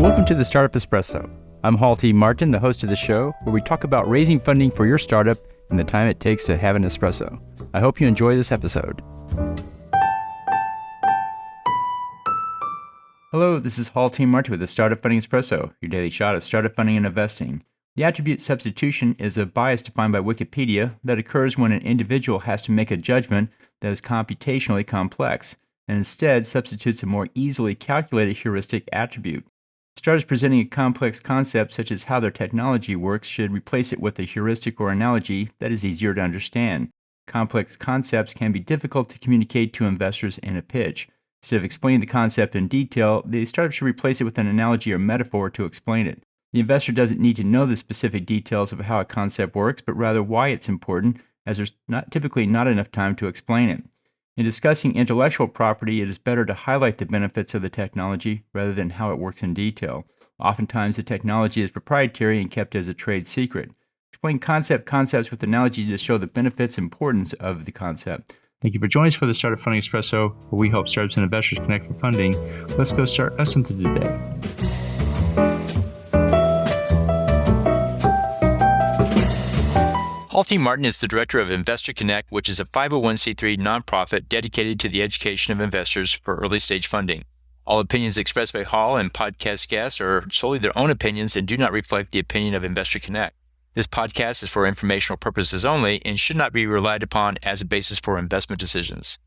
Welcome to the Startup Espresso. I'm Hall T. Martin, the host of the show, where we talk about raising funding for your startup and the time it takes to have an espresso. I hope you enjoy this episode. Hello, this is Hall T. Martin with the Startup Funding Espresso, your daily shot of startup funding and investing. The attribute substitution is a bias defined by Wikipedia that occurs when an individual has to make a judgment that is computationally complex, and instead substitutes a more easily calculated heuristic attribute. Startups presenting a complex concept such as how their technology works should replace it with a heuristic or analogy that is easier to understand. Complex concepts can be difficult to communicate to investors in a pitch. Instead of explaining the concept in detail, the startup should replace it with an analogy or metaphor to explain it. The investor doesn't need to know the specific details of how a concept works, but rather why it's important, as there's typically not enough time to explain it. In discussing intellectual property, it is better to highlight the benefits of the technology rather than how it works in detail. Oftentimes, the technology is proprietary and kept as a trade secret. Explain concepts with analogy to show the benefits and importance of the concept. Thank you for joining us for the Startup Funding Espresso, where we help startups and investors connect for funding. Let's go start us into today. Hall T. Martin is the director of Investor Connect, which is a 501c3 nonprofit dedicated to the education of investors for early-stage funding. All opinions expressed by Hall and podcast guests are solely their own opinions and do not reflect the opinion of Investor Connect. This podcast is for informational purposes only and should not be relied upon as a basis for investment decisions.